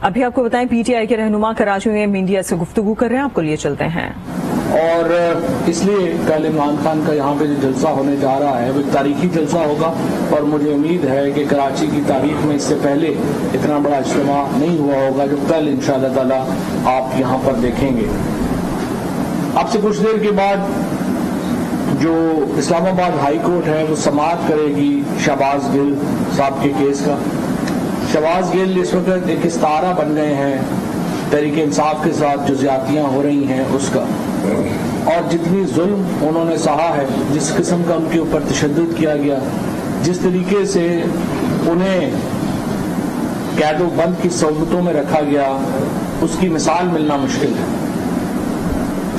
ابھی آپ کو بتائیں پی ٹی آئی کے رہنما کراچی میں میڈیا سے گفتگو کر رہے ہیں، آپ کو لیے چلتے ہیں۔ اور اس لیے کل عمران خان کا یہاں پہ جو جلسہ ہونے جا رہا ہے وہ ایک تاریخی جلسہ ہوگا، اور مجھے امید ہے کہ کراچی کی تاریخ میں اس سے پہلے اتنا بڑا اجتماع نہیں ہوا ہوگا جو کل انشاءاللہ تعالی آپ یہاں پر دیکھیں گے۔ اب سے کچھ دیر کے بعد جو اسلام آباد ہائی کورٹ ہے وہ سماعت کرے گی شہباز گل صاحب کے کیس کا۔ شہباز گل اس وقت ایک استعارہ بن گئے ہیں تحریک انصاف کے ساتھ جو زیادتیاں ہو رہی ہیں اس کا، اور جتنی ظلم انہوں نے سہا ہے، جس قسم کا ان کے اوپر تشدد کیا گیا، جس طریقے سے انہیں قید و بند کی صورتوں میں رکھا گیا، اس کی مثال ملنا مشکل ہے۔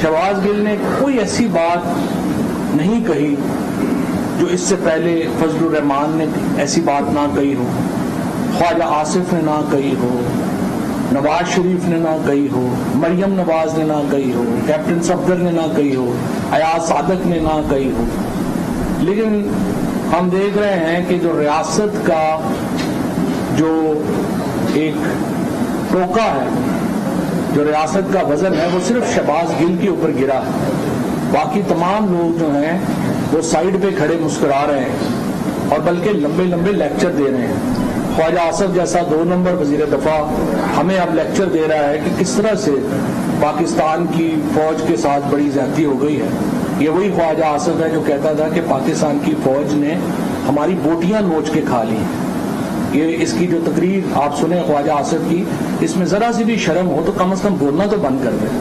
شہباز گل نے کوئی ایسی بات نہیں کہی جو اس سے پہلے فضل الرحمان نے ایسی بات نہ کہی ہو، خواجہ آصف نے نہ کہی ہو، نواز شریف نے نہ کہی ہو، مریم نواز نے نہ کہی ہو، کیپٹن صفدر نے نہ کہی ہو، ایاز صادق نے نہ کہی ہو۔ لیکن ہم دیکھ رہے ہیں کہ جو ریاست کا جو ایک ٹوکا ہے، جو ریاست کا وزن ہے، وہ صرف شہباز گل کے اوپر گرا ہے۔ باقی تمام لوگ جو ہیں وہ سائیڈ پہ کھڑے مسکرا رہے ہیں، اور بلکہ لمبے لمبے لیکچر دے رہے ہیں۔ خواجہ آصف جیسا 2 نمبر وزیر دفاع ہمیں اب لیکچر دے رہا ہے کہ کس طرح سے پاکستان کی فوج کے ساتھ بڑی زیادتی ہو گئی ہے۔ یہ وہی خواجہ آصف ہے جو کہتا تھا کہ پاکستان کی فوج نے ہماری بوٹیاں نوچ کے کھا لی۔ یہ اس کی جو تقریر آپ سنیں خواجہ آصف کی، اس میں ذرا سی بھی شرم ہو تو کم از کم بولنا تو بند کر دیں،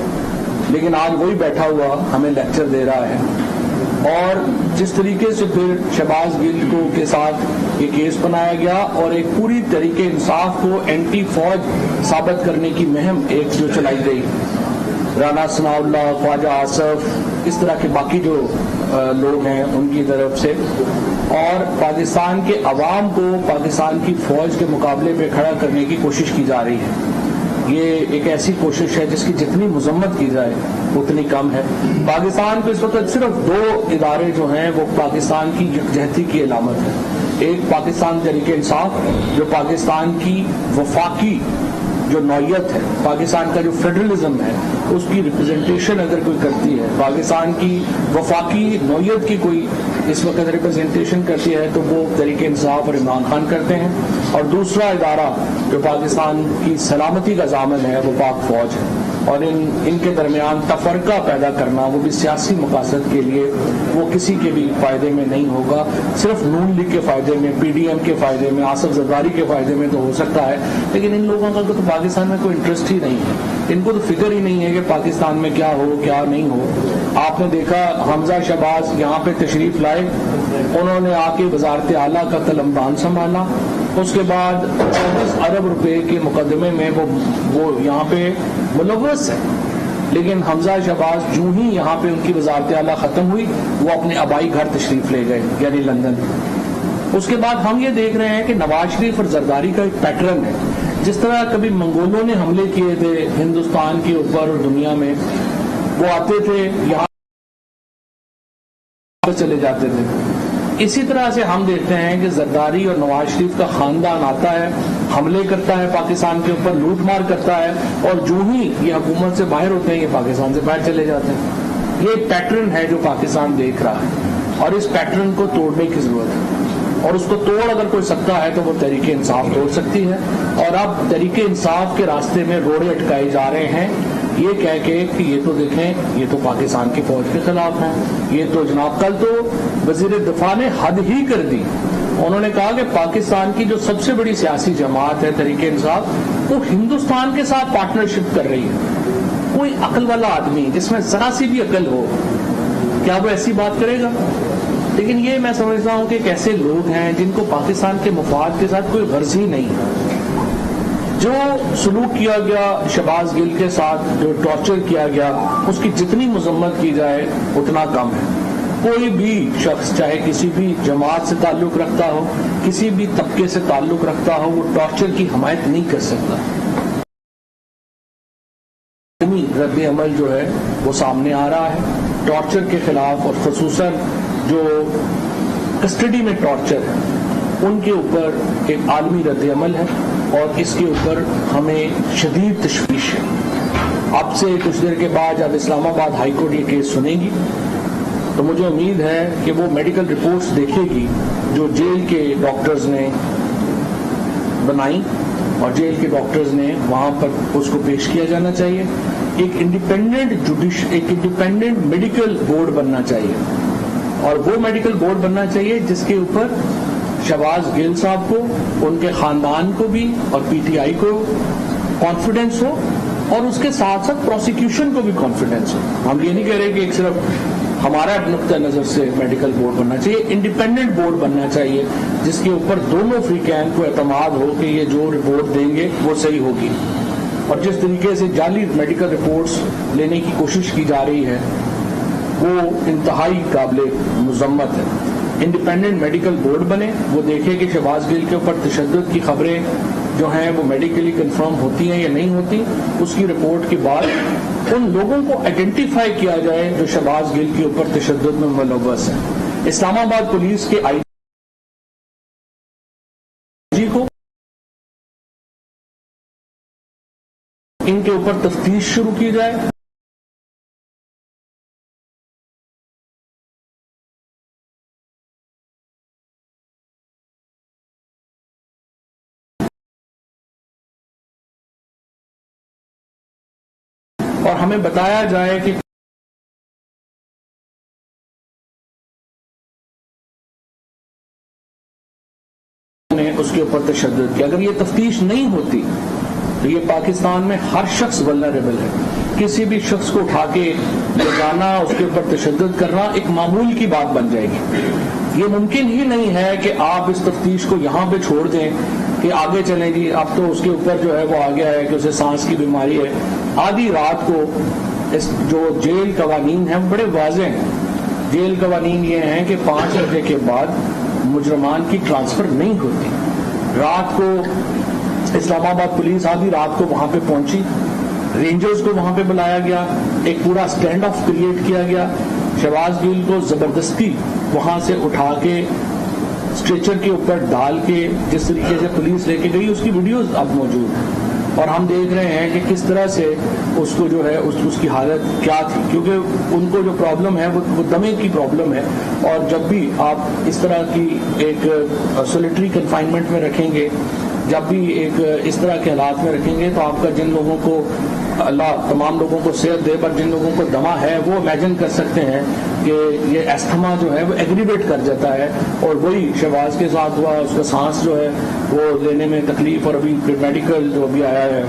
لیکن آج وہی بیٹھا ہوا ہمیں لیکچر دے رہا ہے۔ اور جس طریقے سے پھر شہباز گل کو کے ساتھ یہ کیس بنایا گیا، اور ایک پوری طریقے انصاف کو اینٹی فوج ثابت کرنے کی مہم ایک جو چلائی گئی، رانا ثناء اللہ، خواجہ آصف، اس طرح کے باقی جو لوگ ہیں ان کی طرف سے، اور پاکستان کے عوام کو پاکستان کی فوج کے مقابلے پہ کھڑا کرنے کی کوشش کی جا رہی ہے۔ یہ ایک ایسی کوشش ہے جس کی جتنی مذمت کی جائے اتنی کم ہے۔ پاکستان کو اس وقت صرف 2 ادارے جو ہیں وہ پاکستان کی یکجہتی کی علامت ہے۔ ایک پاکستان تحریک انصاف جو پاکستان کی وفاقی جو نوعیت ہے، پاکستان کا جو فیڈرلزم ہے، اس کی ریپرزنٹیشن اگر کوئی کرتی ہے، پاکستان کی وفاقی نوعیت کی کوئی اس وقت ریپرزنٹیشن کرتی ہے تو وہ تحریک انصاف اور عمران خان کرتے ہیں، اور دوسرا ادارہ جو پاکستان کی سلامتی کا ضامن ہے وہ پاک فوج ہے۔ اور ان کے درمیان تفرقہ پیدا کرنا، وہ بھی سیاسی مقاصد کے لیے، وہ کسی کے بھی فائدے میں نہیں ہوگا۔ صرف نون لیگ کے فائدے میں، پی ڈی ایم کے فائدے میں، آصف زرداری کے فائدے میں تو ہو سکتا ہے، لیکن ان لوگوں کا تو پاکستان میں کوئی انٹرسٹ ہی نہیں ہے۔ ان کو تو فکر ہی نہیں ہے کہ پاکستان میں کیا ہو کیا نہیں ہو۔ آپ نے دیکھا حمزہ شہباز یہاں پہ تشریف لائے، انہوں نے آ کے وزارت اعلیٰ کا قلمدان سنبھالا، اس کے بعد 24 ارب روپے کے مقدمے میں وہ یہاں پہ ملوث ہے، لیکن حمزہ شہباز جو ہی یہاں پہ ان کی وزارت اعلیٰ ختم ہوئی وہ اپنے آبائی گھر تشریف لے گئے، یعنی لندن۔ اس کے بعد ہم یہ دیکھ رہے ہیں کہ نواز شریف اور زرداری کا ایک پیٹرن ہے، جس طرح کبھی منگولوں نے حملے کیے تھے ہندوستان کے اوپر اور دنیا میں، وہ آتے تھے یہاں چلے جاتے تھے، اسی طرح سے ہم دیکھتے ہیں کہ زرداری اور نواز شریف کا خاندان آتا ہے، حملے کرتا ہے پاکستان کے اوپر، لوٹ مار کرتا ہے، اور جو ہی یہ حکومت سے باہر ہوتے ہیں یہ پاکستان سے باہر چلے جاتے ہیں۔ یہ ایک پیٹرن ہے جو پاکستان دیکھ رہا ہے، اور اس پیٹرن کو توڑنے کی ضرورت ہے، اور اس کو توڑ اگر کوئی سکتا ہے تو وہ تحریک انصاف توڑ سکتی ہے۔ اور اب تحریک انصاف کے راستے میں روڑے اٹکائے جا رہے ہیں، یہ کہہ کے کہ یہ تو دیکھیں یہ تو پاکستان کی فوج کے خلاف ہیں، یہ تو جناب کل تو وزیر دفاع نے حد ہی کر دی، انہوں نے کہا کہ پاکستان کی جو سب سے بڑی سیاسی جماعت ہے تحریک انصاف، وہ ہندوستان کے ساتھ پارٹنرشپ کر رہی ہے۔ کوئی عقل والا آدمی جس میں ذرا سی بھی عقل ہو کیا وہ ایسی بات کرے گا؟ لیکن یہ میں سمجھتا ہوں کہ ایک ایسے لوگ ہیں جن کو پاکستان کے مفاد کے ساتھ کوئی غرض ہی نہیں ہے۔ جو سلوک کیا گیا شہباز گل کے ساتھ، جو ٹارچر کیا گیا، اس کی جتنی مذمت کی جائے اتنا کم ہے۔ کوئی بھی شخص چاہے کسی بھی جماعت سے تعلق رکھتا ہو، کسی بھی طبقے سے تعلق رکھتا ہو، وہ ٹارچر کی حمایت نہیں کر سکتا۔ رد عمل جو ہے وہ سامنے آ رہا ہے ٹارچر کے خلاف، اور خصوصاً جو کسٹڈی میں ٹارچر ہے ان کے اوپر ایک عالمی رد عمل ہے۔ اور اس کے اوپر ہمیں شدید تشویش ہے. اب سے کچھ دیر کے بعد جب اسلام آباد ہائی کورٹ یہ کیس سنے گی تو مجھے امید ہے کہ وہ میڈیکل رپورٹس دیکھے گی جو جیل کے ڈاکٹرز نے بنائی اور جیل کے ڈاکٹرز نے وہاں پر اس کو پیش کیا جانا چاہیے. ایک انڈیپینڈنٹ میڈیکل بورڈ بننا چاہیے اور وہ میڈیکل بورڈ بننا چاہیے جس کے اوپر شہباز گل صاحب کو, ان کے خاندان کو بھی اور پی ٹی آئی کو کانفیڈنس ہو اور اس کے ساتھ ساتھ پروسیکیوشن کو بھی کانفیڈنس ہو. ہم یہ نہیں کہہ رہے کہ ایک صرف ہمارا نقطۂ نظر سے میڈیکل بورڈ بننا چاہیے, انڈیپینڈنٹ بورڈ بننا چاہیے جس کے اوپر دونوں فریقین کو اعتماد ہو کہ یہ جو رپورٹ دیں گے وہ صحیح ہوگی. اور جس طریقے سے جعلی میڈیکل رپورٹس لینے کی کوشش کی جا رہی ہے وہ انتہائی قابل مذمت ہے. انڈیپینڈنٹ میڈیکل بورڈ بنے, وہ دیکھے کہ شہباز گل کے اوپر تشدد کی خبریں جو ہیں وہ میڈیکلی کنفرم ہوتی ہیں یا نہیں ہوتی. اس کی رپورٹ کے بعد ان لوگوں کو آئیڈینٹیفائی کیا جائے جو شہباز گل کے اوپر تشدد میں ملوث ہیں. اسلام آباد پولیس کے آئی جی کو ان کے اوپر تفتیش شروع کی جائے. اور ہمیں بتایا جائے کہ اس کے اوپر تشدد کیا. اگر یہ تفتیش نہیں ہوتی تو یہ پاکستان میں ہر شخص ولنریبل ہے. کسی بھی شخص کو اٹھا کے لے جانا, اس کے اوپر تشدد کرنا ایک معمول کی بات بن جائے گی. یہ ممکن ہی نہیں ہے کہ آپ اس تفتیش کو یہاں پہ چھوڑ دیں کہ آگے چلیں جی. اب تو اس کے اوپر جو ہے وہ آ گیا ہے کہ اسے سانس کی بیماری ہے. آدھی رات کو جو جیل قوانین ہیں بڑے واضح ہیں. جیل قوانین یہ ہیں کہ 5 بجے کے بعد مجرمان کی ٹرانسفر نہیں ہوتی. رات کو اسلام آباد پولیس آدھی رات کو وہاں پہ پہنچی, رینجرز کو وہاں پہ بلایا گیا, ایک پورا سٹینڈ آف کریٹ کیا گیا. شہباز گل کو زبردستی وہاں سے اٹھا کے اسٹریچر کے اوپر ڈال کے جس طریقے سے پولیس لے کے گئی اس کی ویڈیوز اب موجود ہیں. اور ہم دیکھ رہے ہیں کہ کس طرح سے اس کو جو ہے اس کی حالت کیا تھی, کیونکہ ان کو جو پرابلم ہے وہ دمے کی پرابلم ہے. اور جب بھی آپ اس طرح کی ایک سولیٹری کنفائنمنٹ میں رکھیں گے, جب بھی ایک اس طرح کے حالات میں رکھیں گے تو آپ کا جن لوگوں کو اللہ تمام لوگوں کو صحت دے پر جن لوگوں کو دمہ ہے وہ امیجن کر سکتے ہیں کہ یہ ایستھما جو ہے وہ ایگریویٹ کر جاتا ہے. اور وہی شہباز کے ساتھ ہوا, اس کا سانس جو ہے وہ لینے میں تکلیف. اور ابھی میڈیکل جو ابھی آیا ہے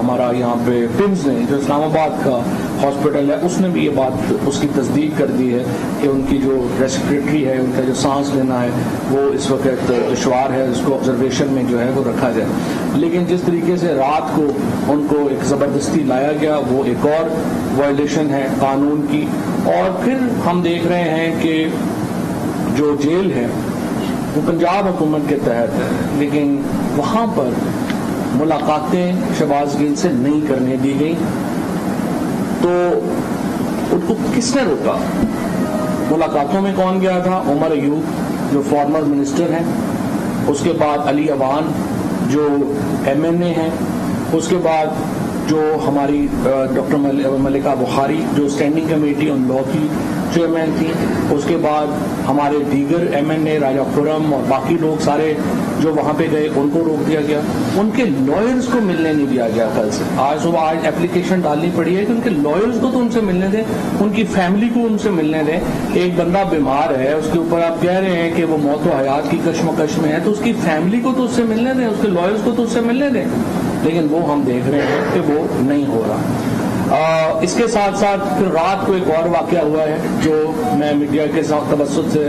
ہمارا یہاں پہ پمز نے جو اسلام آباد کا ہاسپٹل ہے اس نے بھی یہ بات اس کی تصدیق کر دی ہے کہ ان کی جو ریسپریٹری ہے, ان کا جو سانس لینا ہے وہ اس وقت دشوار ہے, اس کو آبزرویشن میں جو ہے وہ رکھا جائے. لیکن جس طریقے سے رات کو ان کو ایک زبردستی لایا گیا وہ ایک اور وائلیشن ہے قانون کی. اور پھر ہم دیکھ رہے ہیں کہ جو جیل ہے وہ پنجاب حکومت کے تحت ہے, لیکن وہاں پر ملاقاتیں شہباز گل سے نہیں کرنے دی گئی. تو ان کو کس نے روکا؟ ملاقاتوں میں کون گیا تھا؟ عمر ایوب جو فارمر منسٹر ہیں, اس کے بعد علی اوان جو MNA ہیں, اس کے بعد جو ہماری ڈاکٹر ملکہ بخاری جو اسٹینڈنگ کمیٹی آن لا کی چیئرمین تھی, اس کے بعد ہمارے دیگر MNA راجہ خرم اور باقی لوگ سارے جو وہاں پہ گئے ان کو روک دیا گیا. ان کے لائرز کو ملنے نہیں دیا گیا. کل سے آج صبح آج اپلیکیشن ڈالنی پڑی ہے کہ ان کے لائرز کو تو ان سے ملنے دیں, ان کی فیملی کو ان سے ملنے دیں. ایک بندہ بیمار ہے, اس کے اوپر آپ کہہ رہے ہیں کہ وہ موت و حیات کی کشمکش میں ہے, تو اس کی فیملی کو تو اس سے ملنے دیں, اس کے لائرز کو تو اس سے ملنے دیں. لیکن وہ ہم دیکھ رہے ہیں کہ وہ نہیں ہو رہا. اس کے ساتھ ساتھ پھر رات کو ایک اور واقعہ ہوا ہے جو میں میڈیا کے ساتھ توسط سے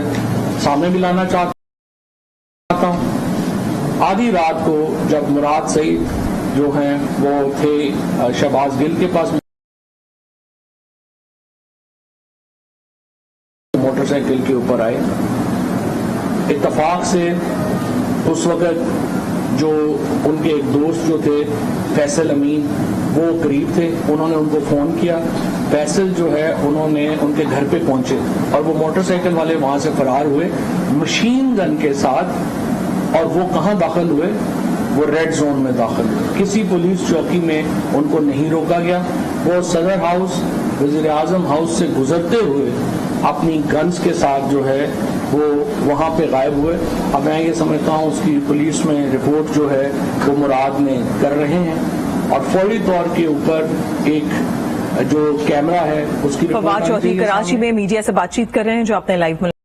سامنے بھی لانا چاہتا ہوں. آدھی رات کو جب مراد سعید جو ہیں وہ تھے شہباز گل کے پاس, موٹر سائیکل کے اوپر آئے. اتفاق سے اس وقت جو ان کے ایک دوست جو تھے فیصل امین وہ قریب تھے, انہوں نے ان کو فون کیا. فیصل جو ہے انہوں نے ان کے گھر پہ پہنچے اور وہ موٹر سائیکل والے وہاں سے فرار ہوئے مشین گن کے ساتھ. اور وہ کہاں داخل ہوئے؟ وہ ریڈ زون میں داخل ہوئے. کسی پولیس چوکی میں ان کو نہیں روکا گیا. وہ صدر ہاؤس وزیر اعظم ہاؤس سے گزرتے ہوئے اپنی گنز کے ساتھ جو ہے وہ وہاں پہ غائب ہوئے. اب میں یہ سمجھتا ہوں اس کی پولیس میں رپورٹ جو ہے وہ مراد میں کر رہے ہیں اور فوری طور کے اوپر ایک جو کیمرہ ہے اس کی فواد چودھری کراچی میں میڈیا سے بات چیت کر رہے ہیں جو آپ نے لائیو